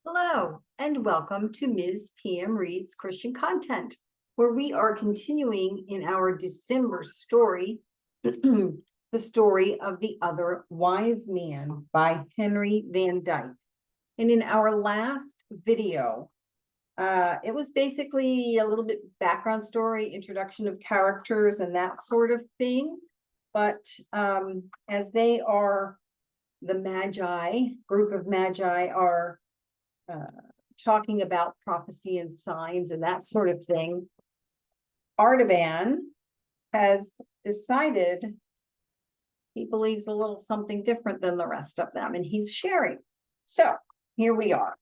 Hello, and welcome to Ms. PM Reads Christian Content, where we are continuing in our December story, the story of the Other Wise Man by Henry Van Dyke. And in our last video, it was basically a little bit background story, introduction of characters and that sort of thing. But as they are the Magi, group of Magi are talking about prophecy and signs and that sort of thing, Artaban has decided he believes a little something different than the rest of them, and he's sharing. So here we are.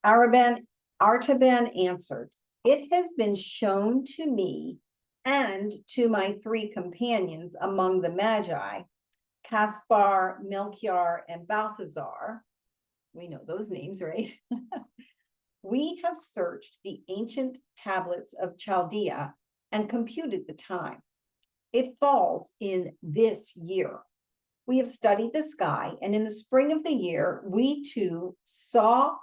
Artaban answered, "It has been shown to me and to my three companions among the Magi, Caspar, Melchior, and Balthazar." We know those names, right? "We have searched the ancient tablets of Chaldea and computed the time. It falls in this year. We have studied the sky, and in the spring of the year, we saw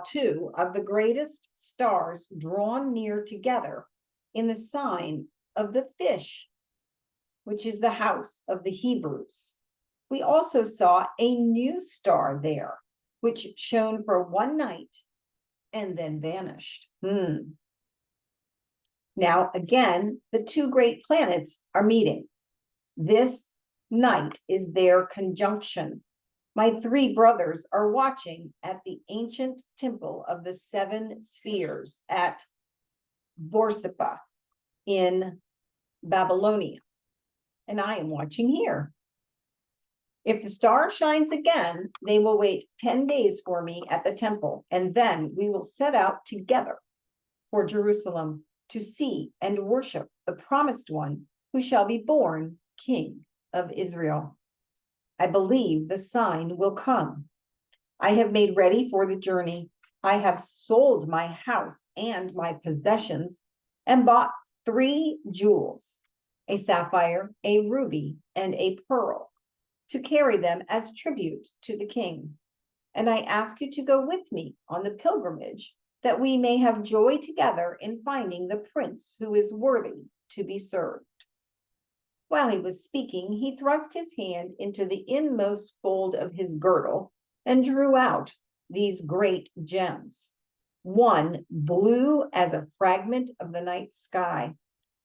two of the greatest stars drawn near together in the sign of the fish, which is the house of the Hebrews. We also saw a new star there, which shone for one night and then vanished." Now, again, the two great planets are meeting. This night is their conjunction. My three brothers are watching at the ancient temple of the seven spheres at Borsippa in Babylonia, and I am watching here. If the star shines again, they will wait 10 days for me at the temple, and then we will set out together for Jerusalem to see and worship the promised one who shall be born King of Israel. I believe the sign will come. I have made ready for the journey. I have sold my house and my possessions and bought 3 jewels, a sapphire, a ruby, and a pearl, to carry them as tribute to the king. And I ask you to go with me on the pilgrimage, that we may have joy together in finding the prince who is worthy to be served." While he was speaking, he thrust his hand into the inmost fold of his girdle and drew out these great gems. One blue as a fragment of the night sky,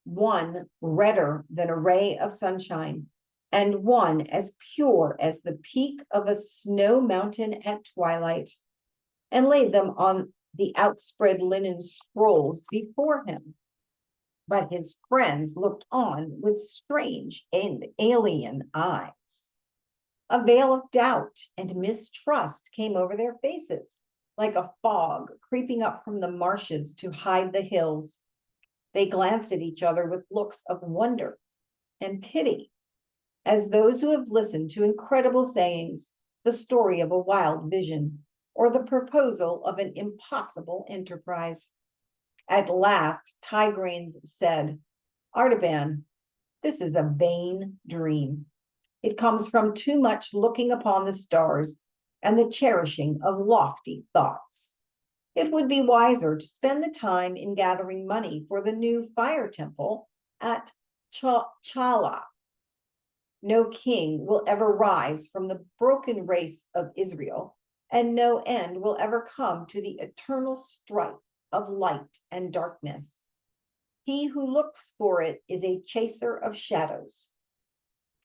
one redder than a ray of sunshine, and one as pure as the peak of a snow mountain at twilight, and laid them on the outspread linen scrolls before him. But his friends looked on with strange and alien eyes. A veil of doubt and mistrust came over their faces, like a fog creeping up from the marshes to hide the hills. They glanced at each other with looks of wonder and pity, as those who have listened to incredible sayings, the story of a wild vision, or the proposal of an impossible enterprise. At last, Tigranes said, "Artaban, this is a vain dream. It comes from too much looking upon the stars and the cherishing of lofty thoughts. It would be wiser to spend the time in gathering money for the new fire temple at Chala. No king will ever rise from the broken race of Israel, and no end will ever come to the eternal strife of light and darkness. He who looks for it is a chaser of shadows.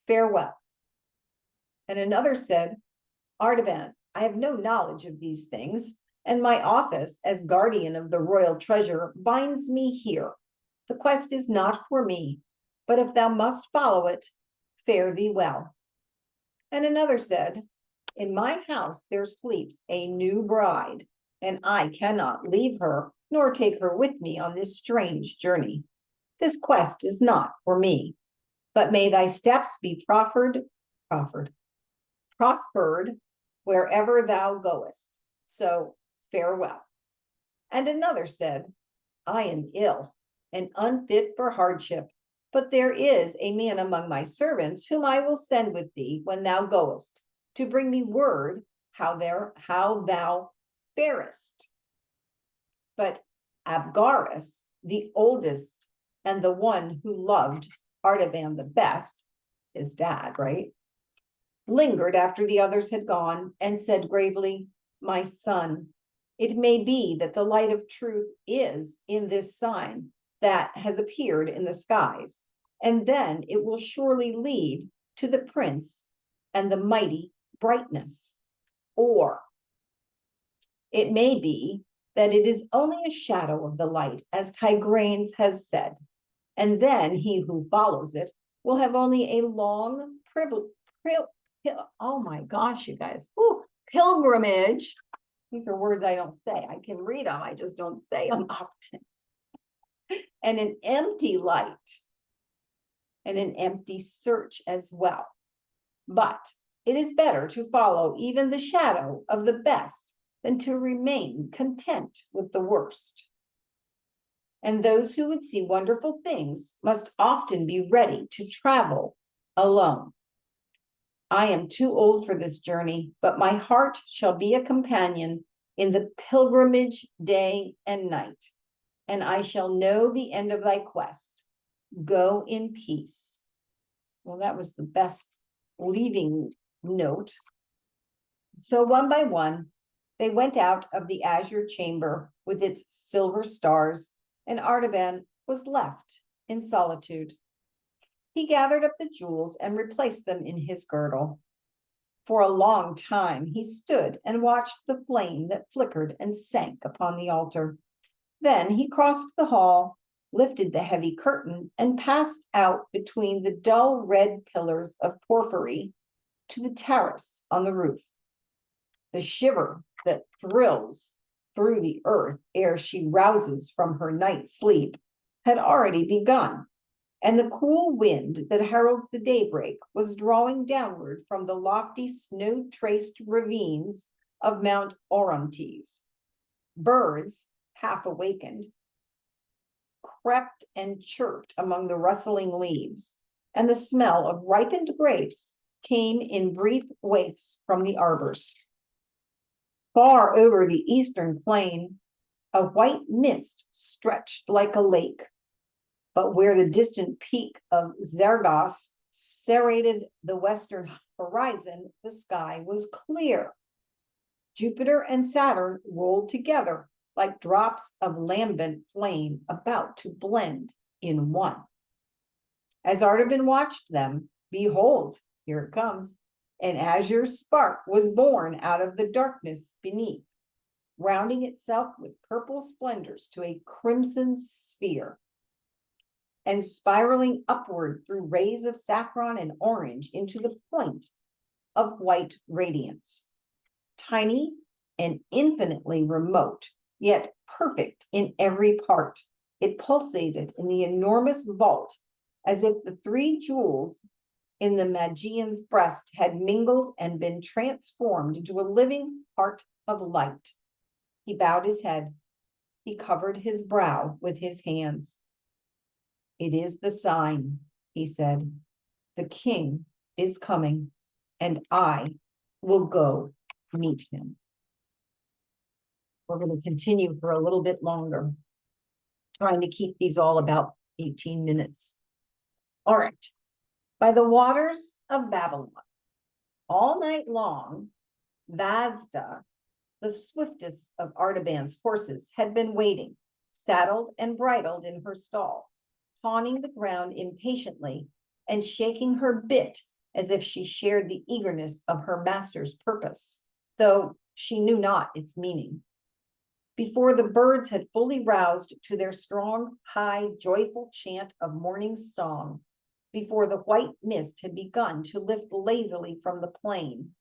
Farewell." And another said, "Artaban, I have no knowledge of these things, and my office as guardian of the royal treasure binds me here. The quest is not for me, but if thou must follow it, fare thee well." And another said, "In my house there sleeps a new bride, and I cannot leave her nor take her with me on this strange journey. This quest is not for me, but may thy steps be prospered wherever thou goest. So farewell." And another said, "I am ill and unfit for hardship, but there is a man among my servants whom I will send with thee when thou goest, to bring me word how thou farest. But Abgarus, the oldest and the one who loved Artaban the best, his dad, right, lingered after the others had gone and said gravely, "My son, it may be that the light of truth is in this sign that has appeared in the skies, and then it will surely lead to the prince and the mighty brightness. Or it may be that it is only a shadow of the light, as Tigranes has said, and then he who follows it will have only a long oh my gosh, you guys, pilgrimage." These are words I don't say. I can read them, I just don't say them often. "And an empty light, and an empty search as well. But it is better to follow even the shadow of the best than to remain content with the worst. And those who would see wonderful things must often be ready to travel alone. I am too old for this journey, but my heart shall be a companion in the pilgrimage day and night, and I shall know the end of thy quest. Go in peace." Well, that was the best leaving note. So one by one, they went out of the azure chamber with its silver stars, and Artaban was left in solitude. He gathered up the jewels and replaced them in his girdle. For a long time he stood and watched the flame that flickered and sank upon the altar. Then he crossed the hall, lifted the heavy curtain, and passed out between the dull red pillars of porphyry to the terrace on the roof. The shiver that thrills through the earth ere she rouses from her night sleep had already begun, and the cool wind that heralds the daybreak was drawing downward from the lofty snow-traced ravines of Mount Orontes. Birds, half awakened, crept and chirped among the rustling leaves, and the smell of ripened grapes came in brief wafts from the arbors. Far over the eastern plain, a white mist stretched like a lake, but where the distant peak of Zergos serrated the western horizon, the sky was clear. Jupiter and Saturn rolled together like drops of lambent flame about to blend in one. As Artaban watched them, behold, here it comes, an azure spark was born out of the darkness beneath, rounding itself with purple splendors to a crimson sphere, and spiraling upward through rays of saffron and orange into the point of white radiance. Tiny and infinitely remote, yet perfect in every part, it pulsated in the enormous vault as if the three jewels in the Magian's breast had mingled and been transformed into a living heart of light. He bowed his head. He covered his brow with his hands. "It is the sign," he said. "The king is coming, and I will go meet him." We're going to continue for a little bit longer, trying to keep these all about 18 minutes. All right. By the waters of Babylon, all night long, Vazda, the swiftest of Artaban's horses, had been waiting, saddled and bridled in her stall, pawing the ground impatiently and shaking her bit as if she shared the eagerness of her master's purpose, though she knew not its meaning. Before the birds had fully roused to their strong, high, joyful chant of morning song, before the white mist had begun to lift lazily from the plain,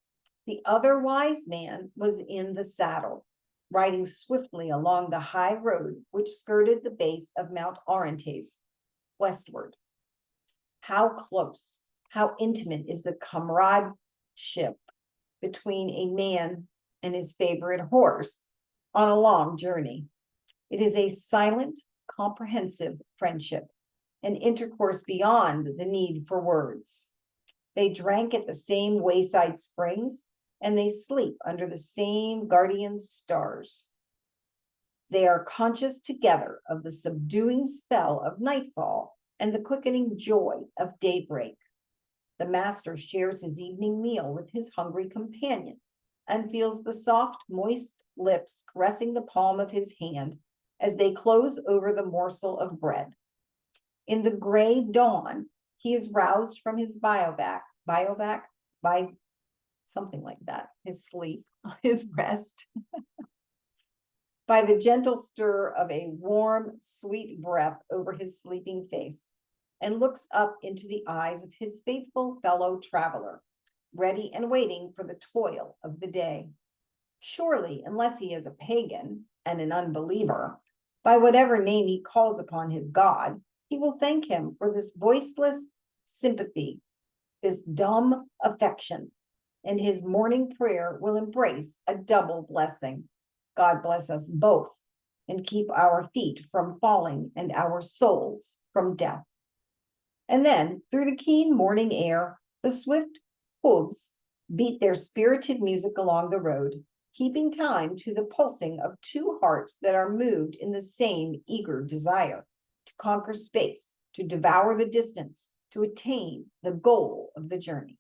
the other wise man was in the saddle, riding swiftly along the high road which skirted the base of Mount Orontes, westward. How close, how intimate is the comradeship between a man and his favorite horse on a long journey. It is a silent, comprehensive friendship, an intercourse beyond the need for words. They drank at the same wayside springs and they sleep under the same guardian stars. They are conscious together of the subduing spell of nightfall and the quickening joy of daybreak. The master shares his evening meal with his hungry companion and feels the soft, moist lips caressing the palm of his hand as they close over the morsel of bread. In the gray dawn, he is roused from his by something like that, his sleep, his rest, by the gentle stir of a warm, sweet breath over his sleeping face, and looks up into the eyes of his faithful fellow traveler, ready and waiting for the toil of the day. Surely, unless he is a pagan and an unbeliever, by whatever name he calls upon his God, he will thank him for this voiceless sympathy, this dumb affection, and his morning prayer will embrace a double blessing. God bless us both and keep our feet from falling and our souls from death. And then, through the keen morning air, the swift hooves beat their spirited music along the road, keeping time to the pulsing of two hearts that are moved in the same eager desire to conquer space, to devour the distance, to attain the goal of the journey.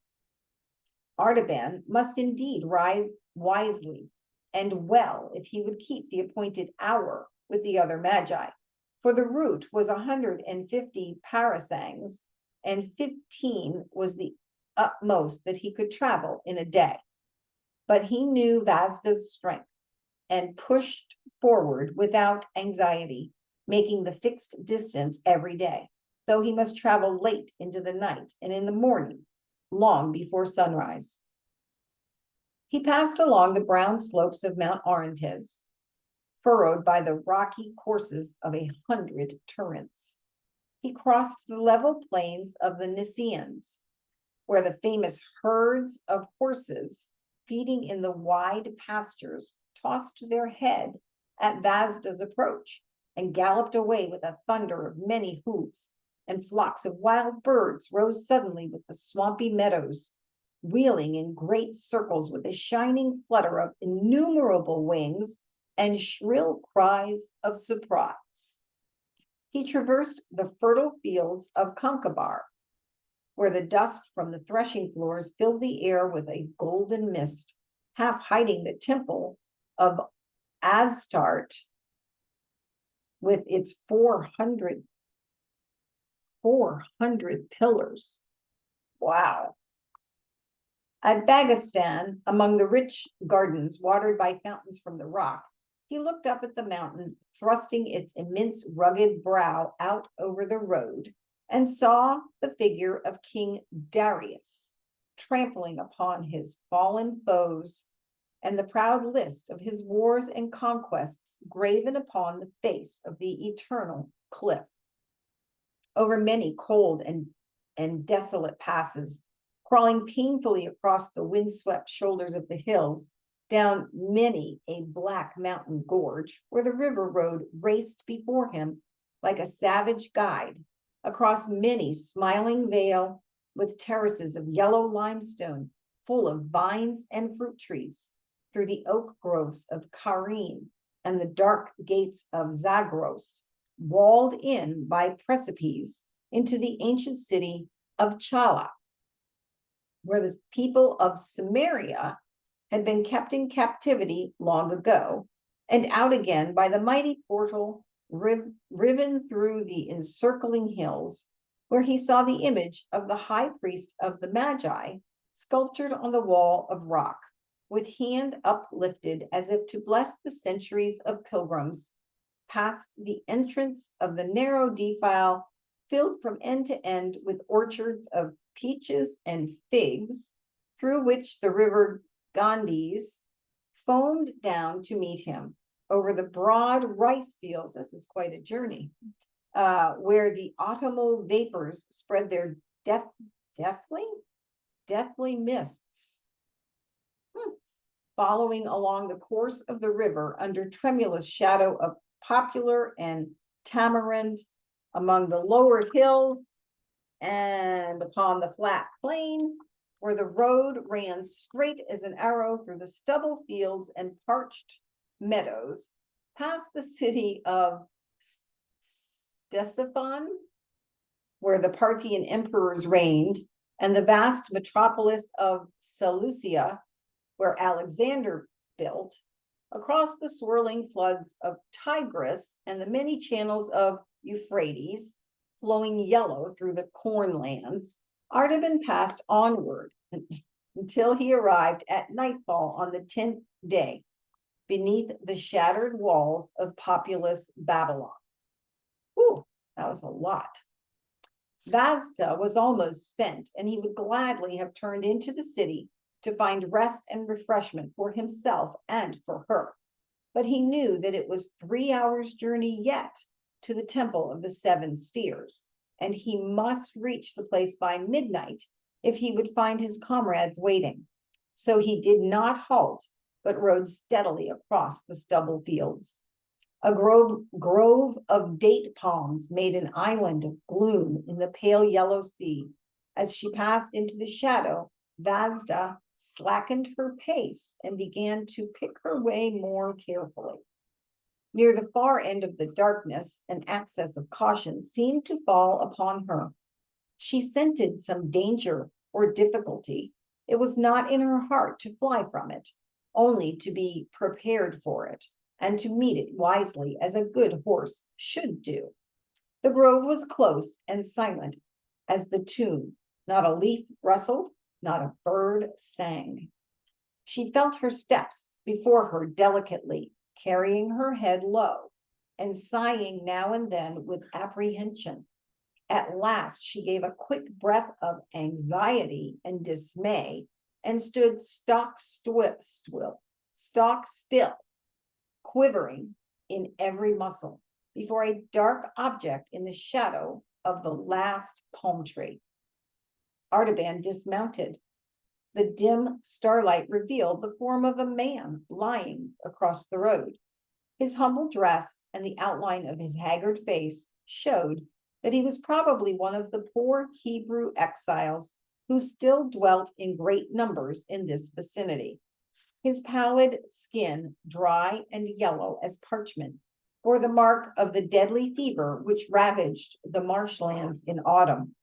Artaban must indeed ride wisely and well if he would keep the appointed hour with the other magi, for the route was 150 parasangs, and 15 was the utmost that he could travel in a day. But he knew Vasda's strength and pushed forward without anxiety, making the fixed distance every day, though he must travel late into the night and in the morning, long before sunrise. He passed along the brown slopes of Mount Orontes, furrowed by the rocky courses of 100 torrents. He crossed the level plains of the Niceans, where the famous herds of horses feeding in the wide pastures tossed their head at Vasda's approach and galloped away with a thunder of many hoofs, and flocks of wild birds rose suddenly with the swampy meadows, wheeling in great circles with a shining flutter of innumerable wings and shrill cries of surprise. He traversed the fertile fields of Concabar, where the dust from the threshing floors filled the air with a golden mist, half hiding the temple of Astarte with its 400 pillars. Wow. At Bagastan, among the rich gardens watered by fountains from the rock, he looked up at the mountain, thrusting its immense rugged brow out over the road, and saw the figure of King Darius trampling upon his fallen foes, and the proud list of his wars and conquests graven upon the face of the eternal cliff. Over many cold and desolate passes, crawling painfully across the windswept shoulders of the hills, down many a black mountain gorge, where the river road raced before him like a savage guide, across many smiling vale with terraces of yellow limestone, full of vines and fruit trees, through the oak groves of Karim and the dark gates of Zagros, walled in by precipices into the ancient city of Chala, where the people of Samaria had been kept in captivity long ago, and out again by the mighty portal riven through the encircling hills, where he saw the image of the high priest of the Magi sculptured on the wall of rock, with hand uplifted as if to bless the centuries of pilgrims, past the entrance of the narrow defile filled from end to end with orchards of peaches and figs, through which the river Ganges foamed down to meet him, over the broad rice fields. This is quite a journey, where the autumnal vapors spread their deathly mists, following along the course of the river under tremulous shadow of poplar and tamarind, among the lower hills and upon the flat plain, where the road ran straight as an arrow through the stubble fields and parched meadows, past the city of Ctesiphon, where the Parthian emperors reigned, and the vast metropolis of Seleucia, where Alexander built, across the swirling floods of Tigris and the many channels of Euphrates, flowing yellow through the cornlands, Artaban passed onward until he arrived at nightfall on the 10th day, beneath the shattered walls of populous Babylon. Whew, that was a lot. Vasta was almost spent, and he would gladly have turned into the city to find rest and refreshment for himself and for her. But he knew that it was 3 hours' journey yet to the Temple of the Seven Spheres, and he must reach the place by midnight if he would find his comrades waiting. So he did not halt, but rode steadily across the stubble fields. A grove of date palms made an island of gloom in the pale yellow sea. As she passed into the shadow, Vasta slackened her pace and began to pick her way more carefully. Near the far end of the darkness, an access of caution seemed to fall upon her. She scented some danger or difficulty. It was not in her heart to fly from it, only to be prepared for it, and to meet it wisely as a good horse should do. The grove was close and silent as the tomb. Not a leaf rustled, not a bird sang. She felt her steps before her delicately, carrying her head low and sighing now and then with apprehension. At last she gave a quick breath of anxiety and dismay and stood stock still, quivering in every muscle before a dark object in the shadow of the last palm tree. Artaban dismounted. The dim starlight revealed the form of a man lying across the road. His humble dress and the outline of his haggard face showed that he was probably one of the poor Hebrew exiles who still dwelt in great numbers in this vicinity. His pallid skin, dry and yellow as parchment, bore the mark of the deadly fever which ravaged the marshlands in autumn.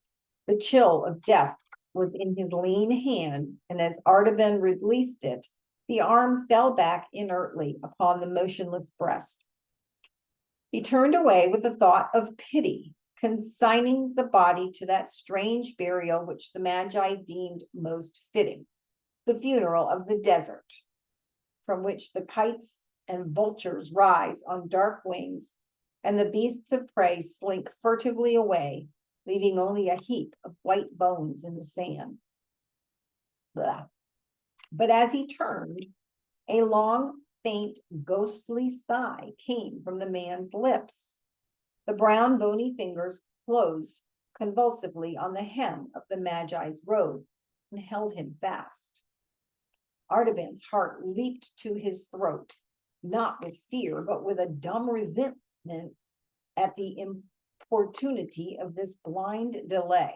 The chill of death was in his lean hand, and as Artaban released it, the arm fell back inertly upon the motionless breast. He turned away with a thought of pity, consigning the body to that strange burial which the Magi deemed most fitting, the funeral of the desert, from which the kites and vultures rise on dark wings, and the beasts of prey slink furtively away, leaving only a heap of white bones in the sand. Blah. But as he turned, a long, faint, ghostly sigh came from the man's lips. The brown, bony fingers closed convulsively on the hem of the Magi's robe and held him fast. Artaban's heart leaped to his throat, not with fear, but with a dumb resentment at the importunity of this blind delay.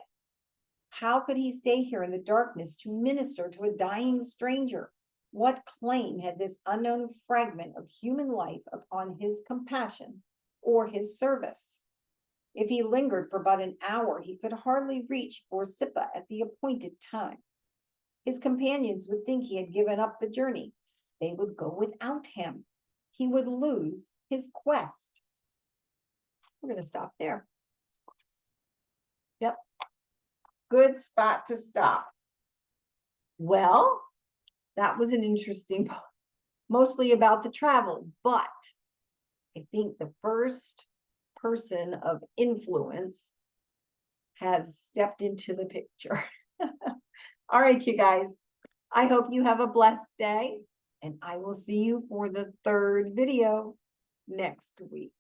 How could he stay here in the darkness to minister to a dying stranger? What claim had this unknown fragment of human life upon his compassion or his service? If he lingered for but an hour, he could hardly reach Borsippa at the appointed time. His companions would think he had given up the journey. They would go without him. He would lose his quest. We're going to stop there. Yep. Good spot to stop. Well, that was an interesting, mostly about the travel, but I think the first person of influence has stepped into the picture. All right, you guys, I hope you have a blessed day, and I will see you for the third video next week.